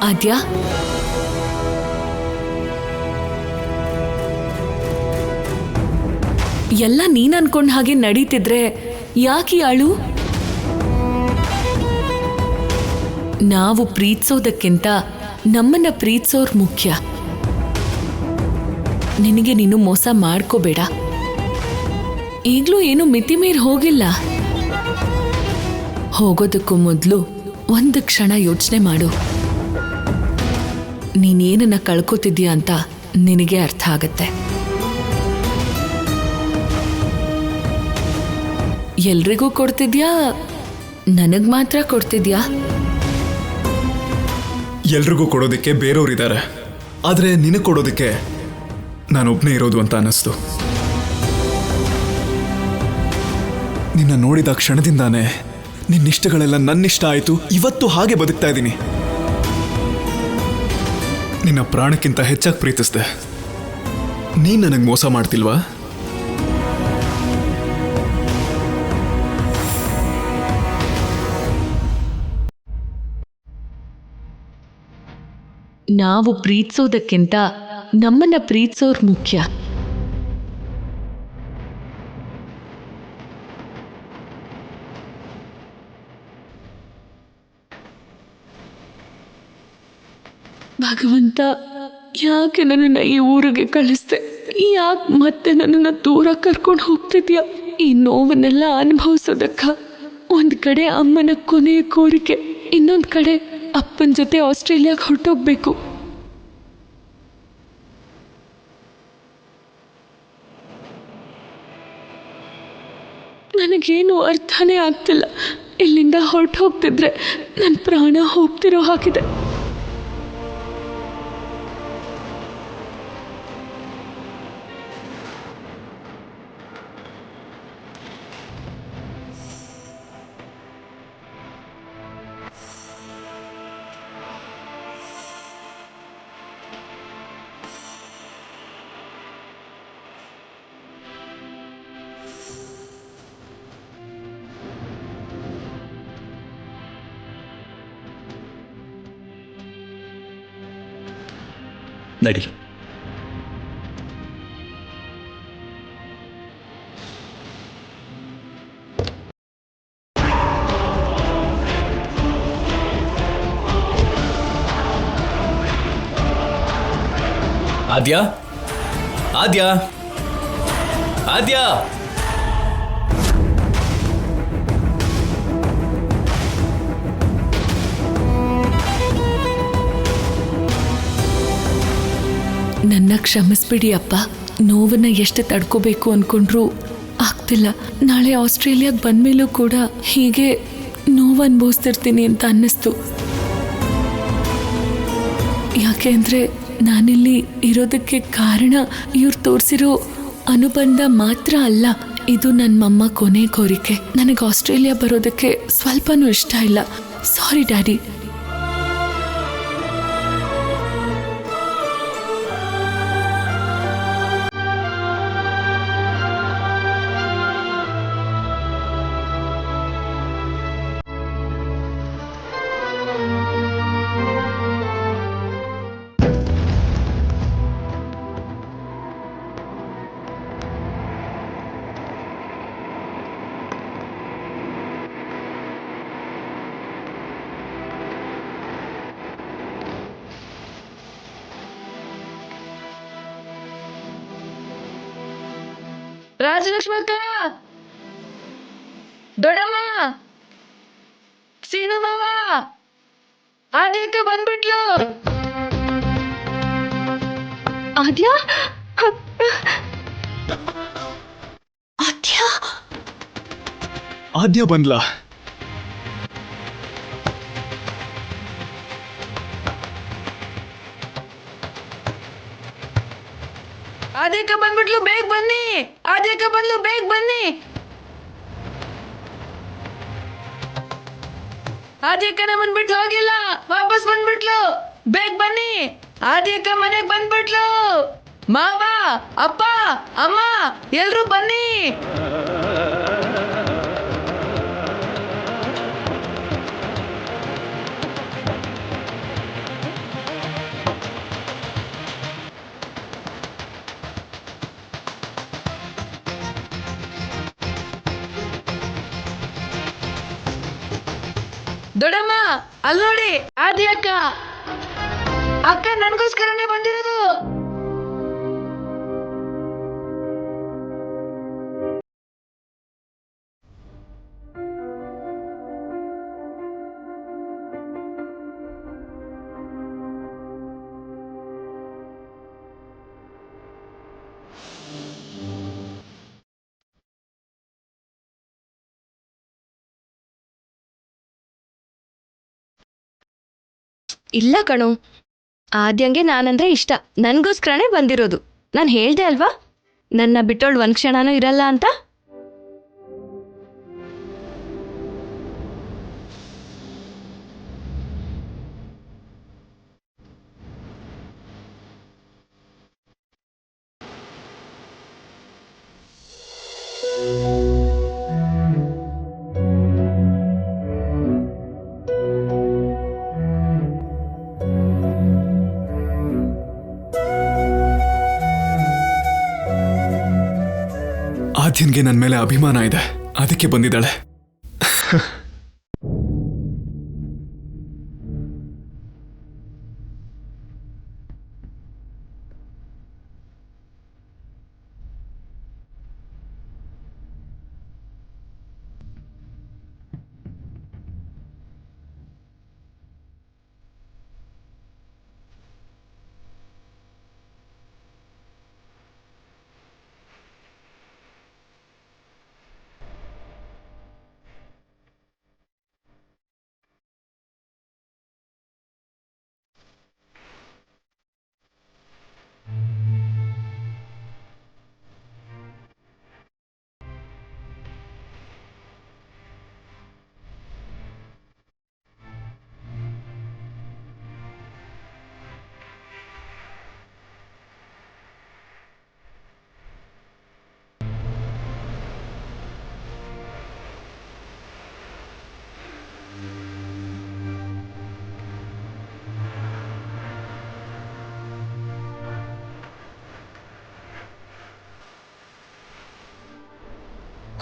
ಆದ್ಯಾ, ಎಲ್ಲ ನೀನ್ ಅನ್ಕೊಂಡ್ ಹಾಗೆ ನಡೀತಿದ್ರೆ ಯಾಕೆ ಅಳು? ನಾವು ಪ್ರೀತಿಸೋದಕ್ಕಿಂತ ನಮ್ಮನ್ನ ಪ್ರೀತಿಸೋರ್ ಮುಖ್ಯ. ನಿನಗೆ ನೀನು ಮೋಸ ಮಾಡ್ಕೋಬೇಡ. ಈಗ್ಲೂ ಏನು ಮಿತಿ ಮೀರಿ ಹೋಗಿಲ್ಲ. ಹೋಗೋದಕ್ಕೂ ಮೊದಲು ಒಂದು ಕ್ಷಣ ಯೋಚನೆ ಮಾಡು. ನೀನೇನನ್ನ ಕಳ್ಕೊತಿದ್ಯಾ ಅಂತ ನಿನಗೆ ಅರ್ಥ ಆಗತ್ತೆ. ಎಲ್ರಿಗೂ ಕೊಡ್ತಿದ್ಯಾ, ನನಗ್ ಮಾತ್ರ ಕೊಡ್ತಿದ್ಯಾ? ಎಲ್ರಿಗೂ ಕೊಡೋದಕ್ಕೆ ಬೇರೆಯವರಿದ್ದಾರೆ, ಆದರೆ ನಿನಗೆ ಕೊಡೋದಕ್ಕೆ ನಾನೊಬ್ಬನೇ ಇರೋದು ಅಂತ ಅನ್ನಿಸ್ತು. ನಿನ್ನ ನೋಡಿದ ಕ್ಷಣದಿಂದಾನೇ ನಿನ್ನಿಷ್ಟಗಳೆಲ್ಲ ನನ್ನಿಷ್ಟ ಆಯಿತು. ಇವತ್ತು ಹಾಗೆ ಬದುಕ್ತಾ ಇದ್ದೀನಿ. ನಿನ್ನ ಪ್ರಾಣಕ್ಕಿಂತ ಹೆಚ್ಚಾಗಿ ಪ್ರೀತಿಸ್ದೆ. ನೀನು ನನಗೆ ಮೋಸ ಮಾಡ್ತಿಲ್ವಾ? ನಾವು ಪ್ರೀತಿಸೋದಕ್ಕಿಂತ ನಮ್ಮನ್ನ ಪ್ರೀತಿಸೋರ್ ಮುಖ್ಯ. ಭಗವಂತ, ಯಾಕೆ ನನ್ನನ್ನು ಈ ಊರಿಗೆ ಕಳಿಸ್ದೆ? ಯಾಕೆ ಮತ್ತೆ ನನ್ನನ್ನು ದೂರ ಕರ್ಕೊಂಡು ಹೋಗ್ತಿದ್ಯಾ? ಈ ನೋವನ್ನೆಲ್ಲ ಅನುಭವಿಸೋದಕ್ಕ ಒಂದ್ ಕಡೆ ಅಮ್ಮನ ಕೊನೆಯ ಕೋರಿಕೆ, ಇನ್ನೊಂದ್ ಕಡೆ ಅಪ್ಪನ ಜೊತೆ ಆಸ್ಟ್ರೇಲಿಯಾಗೆ ಹೊರಟೋಗ್ಬೇಕು. ನನಗೇನು ಅರ್ಥನೇ ಆಗ್ತಿಲ್ಲ. ಇಲ್ಲಿಂದ ಹೊರಟು ಹೋಗ್ತಿದ್ರೆ ನನ್ನ ಪ್ರಾಣ ಹೋಗ್ತಿರೋ ಹಾಕಿದೆ. ನಡಿ. ಆದ್ಯಾ, ಆದ್ಯಾ, ಆದ್ಯಾ. ನನ್ನ ಕ್ಷಮಿಸ್ಬಿಡಿ ಅಪ್ಪ. ನೋವನ್ನ ಎಷ್ಟು ತಡ್ಕೋಬೇಕು ಅನ್ಕೊಂಡ್ರೂ ಆಗ್ತಿಲ್ಲ. ನಾಳೆ ಆಸ್ಟ್ರೇಲಿಯಾಗೆ ಬಂದ್ಮೇಲೂ ಕೂಡ ಹೀಗೆ ನೋವು ಅನುಭವಿಸ್ತಿರ್ತೀನಿ ಅಂತ ಅನ್ನಿಸ್ತು. ಯಾಕೆ ಅಂದರೆ ನಾನಿಲ್ಲಿ ಇರೋದಕ್ಕೆ ಕಾರಣ ಇವ್ರು ತೋರಿಸಿರೋ ಅನುಬಂಧ ಮಾತ್ರ ಅಲ್ಲ. ಇದು ನನ್ನ ಮಮ್ಮ ಕೊನೆ ಕೋರಿಕೆ. ನನಗೆ ಆಸ್ಟ್ರೇಲಿಯಾ ಬರೋದಕ್ಕೆ ಸ್ವಲ್ಪನೂ ಇಷ್ಟ ಇಲ್ಲ. ಸಾರಿ ಡ್ಯಾಡಿ. ರಾಜಲಕ್ಷ್ಮಿ ಅಕ್ಕ, ದೊಡ್ಡಮ್ಮ, ಸೀನಮ್ಮವ, ಆದ್ಯಕ್ಕ ಬಂದ್ಬಿಟ್ಲು. ಆದ್ಯಾ, ಆದ್ಯಾ, ಆದ್ಯಾ ಬಂದ್ಲಾ? ಆದ್ಯಕ್ಕ ಬಂದ್ಬಿಟ್ಲು, ಬೇಗ ಬನ್ನಿ. ಆದ್ಯಕ್ಕ ಬಂದ್ಲು, ಬೇಗ ಬನ್ನಿ. ಆದ್ಯಕ್ಕನ ಬಂದ್ಬಿಟ್ಟು ಹೋಗಿಲ್ಲ, ವಾಪಸ್ ಬಂದ್ಬಿಟ್ಲು. ಬೇಗ ಬನ್ನಿ. ಆದ್ಯಕ್ಕ ಮನೆಗೆ ಬಂದ್ಬಿಟ್ಲು. ಮಾವ, ಅಪ್ಪ, ಅಮ್ಮ ಎಲ್ರೂ ಬನ್ನಿ. ದೊಡ್ಡಮ್ಮ ಅಲ್ಲಿ ನೋಡಿ ಆದಿ ಅಕ್ಕ ಅಕ್ಕ ನನ್ಗೋಸ್ಕರನೇ ಬಂದಿರೋದು. ಇಲ್ಲ ಕಣು, ಆದ್ಯಂಗೆ ನಾನಂದ್ರೆ ಇಷ್ಟ, ನನಗೋಸ್ಕರನೇ ಬಂದಿರೋದು. ನಾನು ಹೇಳ್ದೆ ಅಲ್ವಾ ನನ್ನ ಬಿಟ್ಟೋಳು ಒಂದು ಕ್ಷಣನೂ ಇರಲ್ಲ ಅಂತ. ಆದ್ಯನ್ಗೆ ನನ್ನ ಮೇಲೆ ಅಭಿಮಾನ ಇದೆ, ಅದಕ್ಕೆ ಬಂದಿದ್ದಾಳೆ.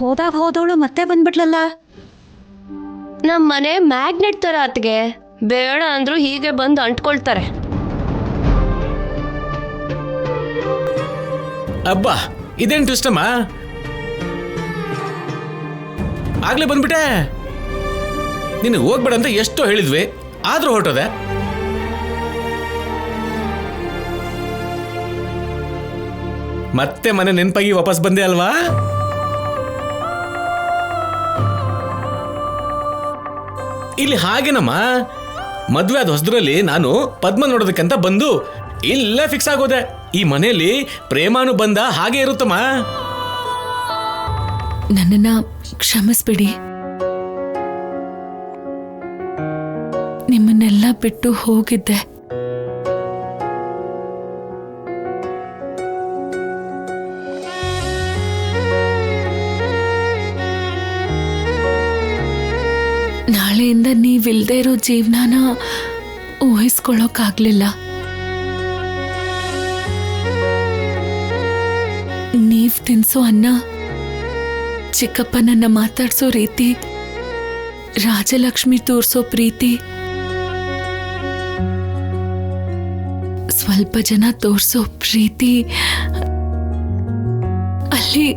ಹೋದಾಗ ಹೋದವಳು ಮತ್ತೆ ಬಂದ್ಬಿಟ್ಲಲ್ಲ. ನಮ್ಮ ಮನೆ ಮ್ಯಾಗ್ನೆಟ್ ತರ ಅತ್ಗೆ, ಬೇಡ ಅಂದ್ರು ಹೀಗೆ ಬಂದು ಅಂಟ್ಕೊಳ್ತಾರೆ. ಅಬ್ಬಾ ಇದೇನ್ ಟ್ವಿಸ್ಟಮ್ಮ, ಆಗ್ಲೇ ಬಂದ್ಬಿಟ್ಟೆ. ನಿನಗೆ ಹೋಗ್ಬೇಡ ಅಂತ ಎಷ್ಟೋ ಹೇಳಿದ್ವಿ, ಆದ್ರೂ ಹೊರಟೋದೆ. ಮತ್ತೆ ಮನೆ ನೆನಪಾಗಿ ವಾಪಸ್ ಬಂದೆ ಅಲ್ವಾ? ಇಲ್ಲಿ ಹಾಗೇನಮ್ಮ, ಮದ್ವೆ ಆದ ಹೊಸದ್ರಲ್ಲಿ ನಾನು ಪದ್ಮ ನೋಡೋದಕ್ಕಂತ ಬಂದು ಇಲ್ಲೇ ಫಿಕ್ಸ್ ಆಗೋದೆ. ಈ ಮನೆಯಲ್ಲಿ ಪ್ರೇಮಾನುಬಂಧ ಹಾಗೆ ಇರುತ್ತಮ್ಮ. ನನ್ನನ್ನ ಕ್ಷಮಿಸ್ಬಿಡಿ. ನಿಮ್ಮನ್ನೆಲ್ಲ ಬಿಟ್ಟು ಹೋಗಿದ್ದೆ. ನಾಳೆಯಿಂದ ನೀವಿಲ್ದೇ ಇರೋ ಜೀವನಾನ ಊಹಿಸ್ಕೊಳ್ಳೋಕ್ಕಾಗ್ಲಿಲ್ಲ. ನೀವ್ ತಿನ್ಸೋ ಅನ್ನ, ಚಿಕ್ಕಪ್ಪ ನನ್ನ ಮಾತಾಡ್ಸೋ ರೀತಿ, ರಾಜಲಕ್ಷ್ಮಿ ತೋರ್ಸೋ ಪ್ರೀತಿ, ಸ್ವಲ್ಪ ಜನ ತೋರ್ಸೋ ಪ್ರೀತಿ, ಅಲ್ಲಿ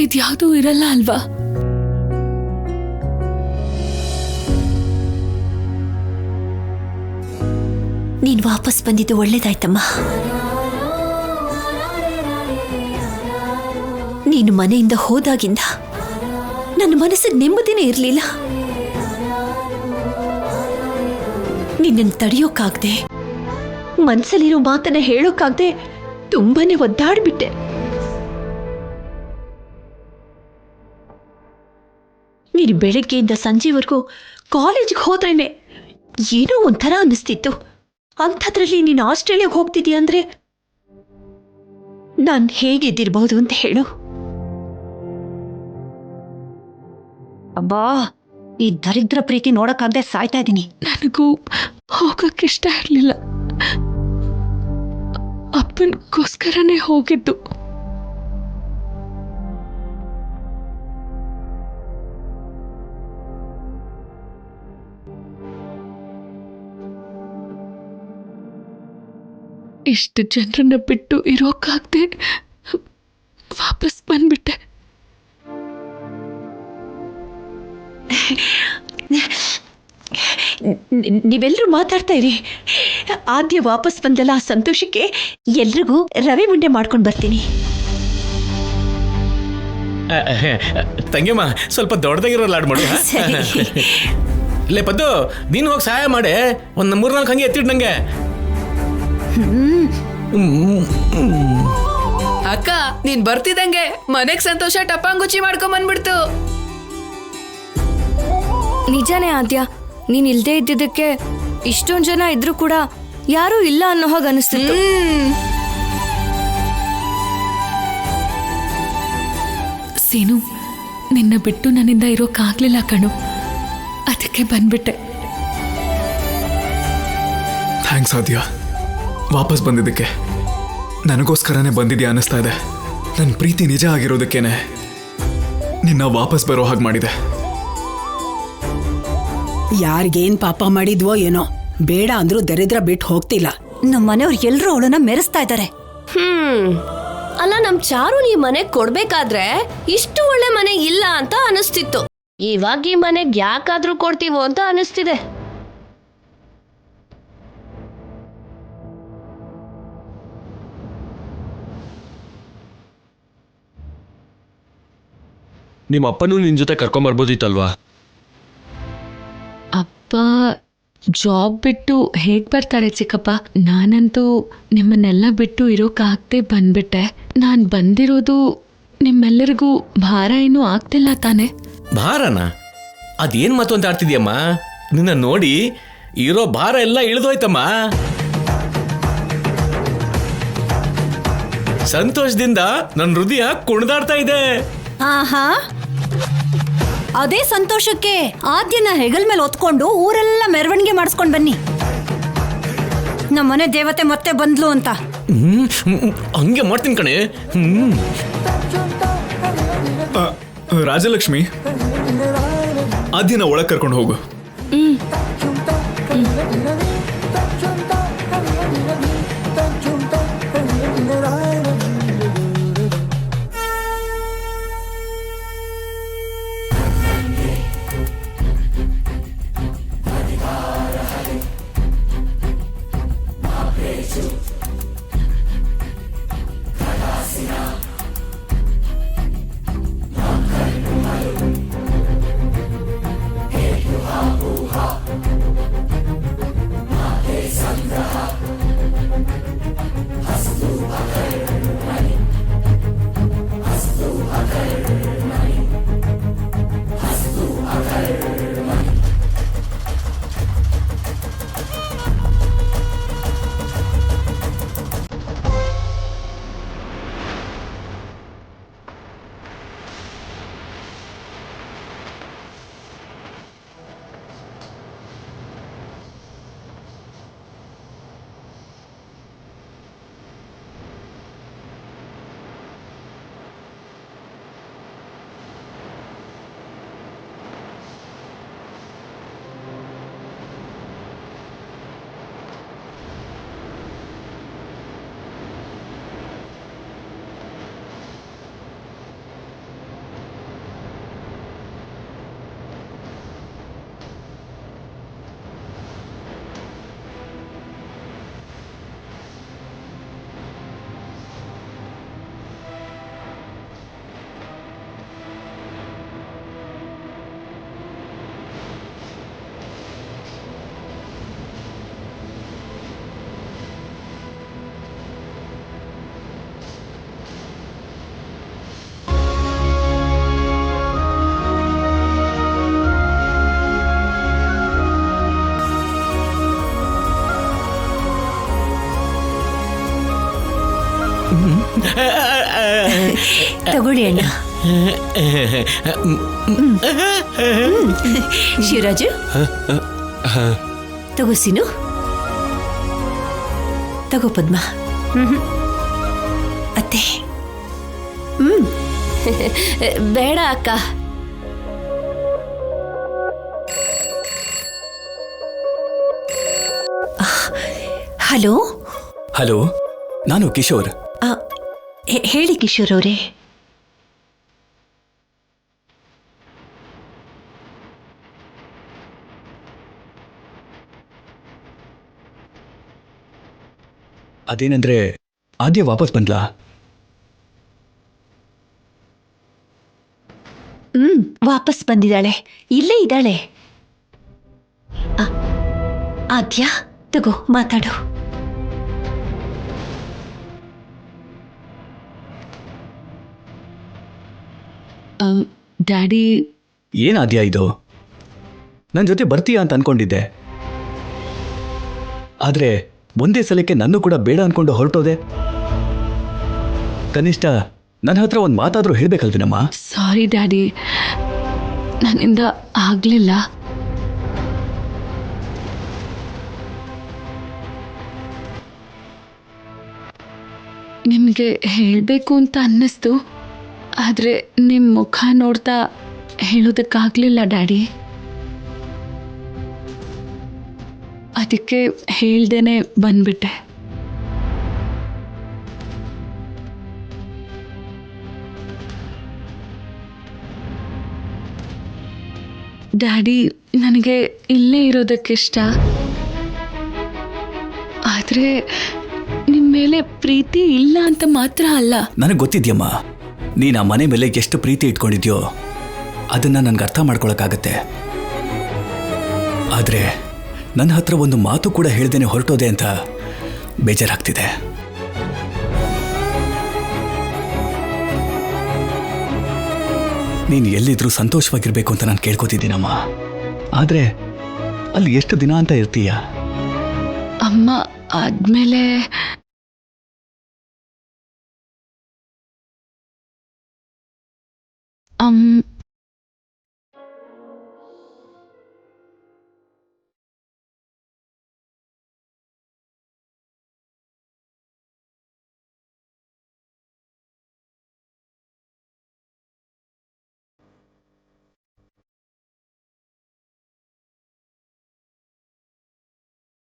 ಇದ್ಯಾವುದೂ ಇರಲ್ಲ ಅಲ್ವಾ? ನೀನು ವಾಪಸ್ ಬಂದಿದ್ದು ಒಳ್ಳೇದಾಯ್ತಮ್ಮ. ನೀನು ಮನೆಯಿಂದ ಹೋದಾಗಿಂದ ನನ್ನ ಮನಸ್ಸಿಗೆ ನೆಮ್ಮದಿನೇ ಇರಲಿಲ್ಲ. ನಿನ್ನನ್ನು ತಡೆಯೋಕ್ಕಾಗದೆ, ಮನಸ್ಸಲ್ಲಿರೋ ಮಾತನ್ನ ಹೇಳೋಕ್ಕಾಗದೆ ತುಂಬಾನೇ ಒದ್ದಾಡ್ಬಿಟ್ಟೆ. ನೀನು ಬೆಳಗ್ಗೆಯಿಂದ ಸಂಜೆವರೆಗೂ ಕಾಲೇಜಿಗೆ ಹೋದ್ರೇನೆ ಏನೋ ಒಂಥರ ಅನ್ನಿಸ್ತಿತ್ತು. ಅಂಥದ್ರಲ್ಲಿ ನೀನು ಆಸ್ಟ್ರೇಲಿಯಾಗೆ ಹೋಗ್ತಿದ್ದೀಯ ಅಂದ್ರೆ ನಾನು ಹೇಗಿದ್ದಿರ್ಬಹುದು ಅಂತ ಹೇಳು. ಅಬ್ಬಾ, ಈ ದರಿದ್ರ ಪ್ರೀತಿ ನೋಡಕ್ಕಾಗದೆ ಸಾಯ್ತಾ ಇದ್ದೀನಿ. ನನಗೂ ಹೋಗಕ್ಕಿಷ್ಟ ಇರಲಿಲ್ಲ. ಅಪ್ಪನಿಗೋಸ್ಕರನೇ ಹೋಗಿದ್ದು. ಇಷ್ಟು ಜನರನ್ನ ಬಿಟ್ಟು ಇರೋಕ್ಕಾಗದೆ ವಾಪಸ್ ಬಂದ್ಬಿಟ್ಟೆ. ನೀವೆಲ್ಲರೂ ಮಾತಾಡ್ತಾ ಇರಿ. ಆದ್ಯ ವಾಪಸ್ ಬಂದಲ್ಲ, ಆ ಸಂತೋಷಕ್ಕೆ ಎಲ್ರಿಗೂ ರವೆ ಉಂಡೆ ಮಾಡ್ಕೊಂಡು ಬರ್ತೀನಿ. ತಂಗಿಯಮ್ಮ, ಸ್ವಲ್ಪ ದೊಡ್ಡದಾಗಿರೋ ಲಾಡ್ ಮಾಡು. ಸರಿ. ಇಲ್ಲೇ ಪದ್ದು, ನೀನು ಹೋಗಿ ಸಹಾಯ ಮಾಡೆ. ಒಂದು 3-4 ಹಂಗೆ ಎತ್ತಿಡ್ ನಂಗೆ. ಅಕ್ಕ, ನೀನ್ ಬರ್ತಿದಂಗೆ ಮನೆಗ್ ಸಂತೋಷ ಟಪಾಂಗುಚಿ ಮಾಡ್ಕೊಂಡ್ ಬಂದ್ಬಿಡ್ತು. ನಿಜಾನೇ ಆದ್ಯ, ನೀನ್ ಇಲ್ದೇ ಇದ್ದಿದ್ದಕ್ಕೆ ಇಷ್ಟೊಂದ್ ಜನ ಇದ್ರು ಕೂಡ ಯಾರೂ ಇಲ್ಲ ಅನ್ನೋ ಹಾಗೆ ಅನಿಸ್ತಿತ್ತು. ಸೀನು, ನಿನ್ನ ಬಿಟ್ಟು ನನ್ನಿಂದ ಇರೋಕ್ಕಾಗ್ಲಿಲ್ಲ ಕಣು, ಅದಕ್ಕೆ ಬಂದ್ಬಿಟ್ಟೆ. ಥ್ಯಾಂಕ್ಸ್ ಆದ್ಯ, ವಾಪಸ್ ಬಂದಿದ್ದಕ್ಕೆ. ನನಗೋಸ್ಕರನೇ ಬಂದಿದ್ಯಾ ಅನ್ನಿಸ್ತಾ ಇದೆ. ನನ್ನ ಪ್ರೀತಿ ನಿಜ ಆಗಿರೋದಕ್ಕೇನೆ ನಿನ್ನ ವಾಪಸ್ ಬರೋ ಹಾಗೆ ಮಾಡಿದೆ. ಯಾರಿಗೇನ್ ಪಾಪ ಮಾಡಿದ್ವೋ ಏನೋ, ಬೇಡ ಅಂದ್ರೂ ದರಿದ್ರ ಬಿಟ್ಟು ಹೋಗ್ತಿಲ್ಲ. ನಮ್ಮ ಮನೆಯವ್ರು ಎಲ್ರೂ ಅವಳನ್ನ ಮೆರೆಸ್ತಾ ಇದ್ದಾರೆ. ಅಲ್ಲ, ನಮ್ ಚಾರು ಈ ಮನೆ ಕೊಡ್ಬೇಕಾದ್ರೆ ಇಷ್ಟು ಒಳ್ಳೆ ಮನೆ ಇಲ್ಲ ಅಂತ ಅನಿಸ್ತಿತ್ತು. ಇವಾಗ ಈ ಮನೆಗ್ ಯಾಕಾದ್ರೂ ಕೊಡ್ತೀವೋ ಅಂತ ಅನಿಸ್ತಿದೆ. ನಿಮ್ಮ ಅಪ್ಪನೂ ನಿನ್ ಜೊತೆ ಕರ್ಕೊಂಬರ್ಬೋದಿತ್ತಲ್ವಾ? ಅಪ್ಪ ಜಾಬ್ ಬಿಟ್ಟು ಹೇಗ್ ಬರ್ತಾರೆ ಚಿಕ್ಕಪ್ಪ? ನಾನಂತೂ ನಿಮ್ಮನ್ನೆಲ್ಲ ಬಿಟ್ಟು ಇರೋಕ್ಕಾಗದೆ ಬಂದ್ಬಿಟ್ಟೆ. ನಾನು ಬಂದಿರೋದು ನಿಮ್ಮೆಲ್ಲರಿಗೂ ಭಾರ ಏನೂ ಆಗ್ತಿಲ್ಲ ತಾನೆ? ಭಾರನ? ಅದೇನ್ ಮಾತು ಅಂತ ಆಡ್ತಿದ್ಯಮ್ಮ? ನಿನ್ನ ನೋಡಿ ಇರೋ ಭಾರ ಎಲ್ಲ ಇಳಿದೋಯ್ತಮ್ಮ. ಸಂತೋಷದಿಂದ ನನ್ನ ಹೃದಯ ಕುಣಿದಾಡ್ತಾ ಇದೆ. ಆಹಾ, ಅದೇ ಸಂತೋಷಕ್ಕೆ ಆದ್ಯನ ಹೆಗಲ್ ಮೇಲೆ ಹೊತ್ಕೊಂಡು ಊರೆಲ್ಲ ಮೆರವಣಿಗೆ ಮಾಡಿಸ್ಕೊಂಡ್ ಬನ್ನಿ. ನಮ್ಮನೆ ದೇವತೆ ಮತ್ತೆ ಬಂದ್ಲು ಅಂತ. ಹಂಗೆ ಮಾಡ್ತೀನಿ ಕಣೆ. ರಾಜಲಕ್ಷ್ಮಿ, ಆದ್ಯನ ಒಳಗೆ ಕರ್ಕೊಂಡು ಹೋಗು. ತಗೊಳ್ಳಿ ಅಣ್ಣ. ಶಿವರಾಜು, ತಗೋ ಸೀನು, ತಗೋ ಪದ್ಮ. ಅತ್ತೆ. ಬೇಡ ಅಕ್ಕ. ಹಲೋ ಹಲೋ ನಾನು ಕಿಶೋರ್. ಹೇಳಿ ಕಿಶೋರ್ ಅವರೇ. ಅದೇನಂದ್ರೆ ಆದ್ಯ ವಾಪಸ್ ಬಂದ್ಲಾ? ವಾಪಸ್ ಬಂದಿದ್ದಾಳೆ, ಇಲ್ಲೇ ಇದ್ದಾಳೆ. ಆದ್ಯ ತಗೋ ಮಾತಾಡು. ಡ್ಯಾಡಿ, ಏನಾದ್ಯ ಇದು? ನನ್ನ ಜೊತೆ ಬರ್ತೀಯಾ ಅಂತ ಅನ್ಕೊಂಡಿದ್ದೆ, ಆದ್ರೆ ಒಂದೇ ಸಲಕ್ಕೆ ನನ್ನ ಕೂಡ ಬೇಡ ಅನ್ಕೊಂಡು ಹೊರಟೋದೆ. ಕನಿಷ್ಠ ನನ್ನ ಹತ್ರ ಒಂದು ಮಾತಾದ್ರೂ ಹೇಳ್ಬೇಕಲ್ವಿನಮ್ಮ? ಸಾರಿ ಡ್ಯಾಡಿ, ನನ್ನಿಂದ ಆಗ್ಲಿಲ್ಲ. ನಿಮಗೆ ಹೇಳಬೇಕು ಅಂತ ಅನ್ನಿಸ್ತು, ಆದರೆ ನಿಮ್ಮ ಮುಖ ನೋಡ್ತಾ ಹೇಳೋದಕ್ಕಾಗಲಿಲ್ಲ ಡ್ಯಾಡಿ. ಅದಕ್ಕೆ ಹೇಳ್ದೇನೆ ಬಂದ್ಬಿಟ್ಟೆ. ಡ್ಯಾಡಿ, ನನಗೆ ಇಲ್ಲೇ ಇರೋದಕ್ಕಿಷ್ಟ, ಆದರೆ ನಿಮ್ಮ ಮೇಲೆ ಪ್ರೀತಿ ಇಲ್ಲ ಅಂತ ಮಾತ್ರ ಅಲ್ಲ. ನನಗೆ ಗೊತ್ತಿದ್ಯಮ್ಮ, ನೀನು ಆ ಮನೆ ಮೇಲೆ ಎಷ್ಟು ಪ್ರೀತಿ ಇಟ್ಕೊಂಡಿದ್ಯೋ ಅದನ್ನ ನನ್ಗೆ ಅರ್ಥ ಮಾಡ್ಕೊಳಕ್ಕಾಗತ್ತೆ. ಆದರೆ ನನ್ನ ಹತ್ರ ಒಂದು ಮಾತು ಕೂಡ ಹೇಳ್ದೇನೆ ಹೊರಟೋದೆ ಅಂತ ಬೇಜಾರಾಗ್ತಿದೆ. ನೀನು ಎಲ್ಲಿದ್ರೂ ಸಂತೋಷವಾಗಿರ್ಬೇಕು ಅಂತ ನಾನು ಕೇಳ್ಕೊತಿದ್ದೀನಮ್ಮ. ಆದರೆ ಅಲ್ಲಿ ಎಷ್ಟು ದಿನ ಅಂತ ಇರ್ತೀಯ? ಅಮ್ಮ ಆದ್ಮೇಲೆ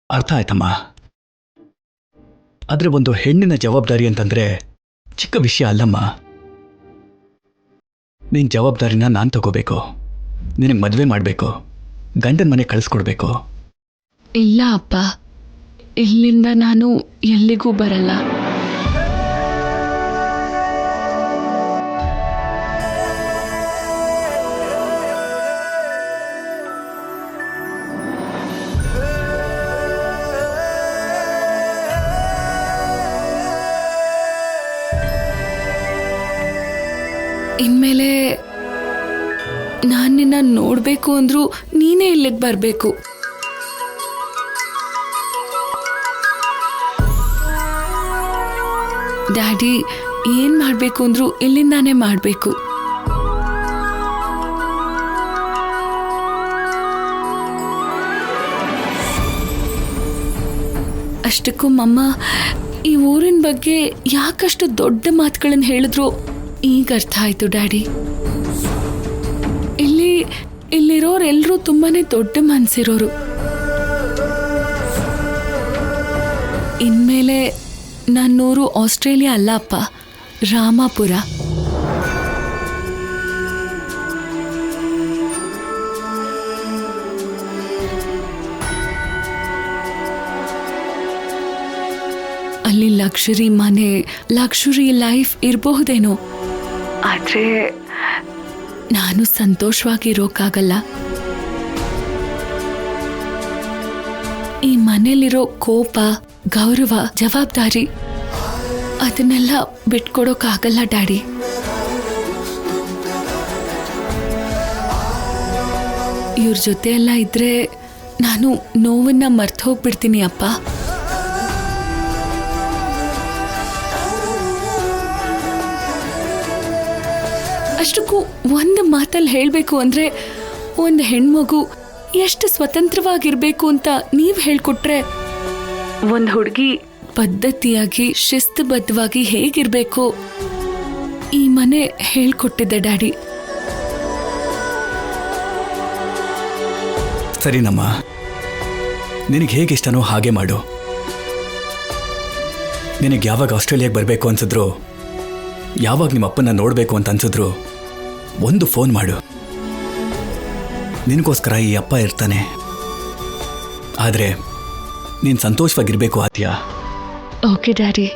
ಅರ್ಥ ಆಯ್ತಮ್ಮ. ಆದರೆ ಒಂದು ಹೆಣ್ಣಿನ ಜವಾಬ್ದಾರಿ ಅಂತಂದ್ರೆ ಚಿಕ್ಕ ವಿಷಯ ಅಲ್ಲಮ್ಮ. ನಿನ್ನ ಜವಾಬ್ದಾರಿನ ನಾನು ತಗೋಬೇಕು, ನಿನಗೆ ಮದುವೆ ಮಾಡಬೇಕು, ಗಂಡನ ಮನೆ ಕಳಿಸ್ಕೊಡ್ಬೇಕು. ಇಲ್ಲ ಅಪ್ಪ, ಇಲ್ಲಿಂದ ನಾನು ಎಲ್ಲಿಗೂ ಬರಲ್ಲ. ಇನ್ಮೇಲೆ ನಾನು ನಿನ್ನ ನೋಡಬೇಕು ಅಂದ್ರೂ ನೀನೇ ಇಲ್ಲಿಗೆ ಬರಬೇಕು. ಡ್ಯಾಡಿ, ಏನು ಮಾಡಬೇಕು ಅಂದ್ರೂ ಇಲ್ಲಿಂದಾನೇ ಮಾಡಬೇಕು. ಅಷ್ಟಕ್ಕೂ ಮಮ್ಮ ಈ ಊರಿನ ಬಗ್ಗೆ ಯಾಕಷ್ಟು ದೊಡ್ಡ ಮಾತುಗಳನ್ನು ಹೇಳಿದ್ರು ಈಗ ಅರ್ಥ ಆಯ್ತು ಡ್ಯಾಡಿ. ಇಲ್ಲಿರೋರೆಲ್ಲರೂ ತುಂಬಾನೇ ದೊಡ್ಡ ಮನಸ್ಸಿರೋರು. ಇನ್ಮೇಲೆ ನನ್ನೂರು ಆಸ್ಟ್ರೇಲಿಯಾ ಅಲ್ಲ ಅಪ್ಪ, ರಾಮಾಪುರ. ಅಲ್ಲಿ ಲಕ್ಷರಿ ಮನೆ, ಲಕ್ಷರಿ ಲೈಫ್ ಇರಬಹುದೇನೋ, ಆದರೆ ನಾನು ಸಂತೋಷವಾಗಿರೋಕ್ಕಾಗಲ್ಲ. ಈ ಮನೇಲಿರೋ ಕೋಪ, ಗೌರವ, ಜವಾಬ್ದಾರಿ ಅದನ್ನೆಲ್ಲ ಬಿಟ್ಕೊಡೋಕ್ಕಾಗಲ್ಲ ಡ್ಯಾಡಿ. ಇವ್ರ ಜೊತೆ ಎಲ್ಲ ಇದ್ರೆ ನಾನು ನೋವನ್ನ ಮರ್ತು ಹೋಗ್ಬಿಡ್ತೀನಿ ಅಪ್ಪ. ಅಷ್ಟಕ್ಕೂ ಒಂದು ಮಾತಲ್ಲಿ ಹೇಳಬೇಕು ಅಂದರೆ, ಒಂದು ಹೆಣ್ಮಗು ಎಷ್ಟು ಸ್ವತಂತ್ರವಾಗಿರ್ಬೇಕು ಅಂತ ನೀವು ಹೇಳ್ಕೊಟ್ರೆ, ಒಂದು ಹುಡುಗಿ ಪದ್ಧತಿಯಾಗಿ ಶಿಸ್ತುಬದ್ಧವಾಗಿ ಹೇಗಿರ್ಬೇಕು ಈ ಮನೆ ಹೇಳ್ಕೊಟ್ಟಿದ್ದೆ ಡ್ಯಾಡಿ. ಸರಿನಮ್ಮ, ನಿನಗೆ ಹೇಗಿಷ್ಟನೋ ಹಾಗೆ ಮಾಡು. ನಿನಗೆ ಯಾವಾಗ ಆಸ್ಟ್ರೇಲಿಯಾಗೆ ಬರಬೇಕು ಅನ್ಸಿದ್ರು, ಯಾವಾಗ ನಿಮ್ಮ ಅಪ್ಪನ ನೋಡಬೇಕು ಅಂತ ಅನ್ಸಿದ್ರು, ಒಂದು ಫೋನ್ ಮಾಡು. ನಿನಗೋಸ್ಕರ ಈ ಅಪ್ಪ ಇರ್ತಾನೆ. ಆದರೆ ನೀನು ಸಂತೋಷವಾಗಿರಬೇಕು ಆದ್ಯಾ. Okay daddy.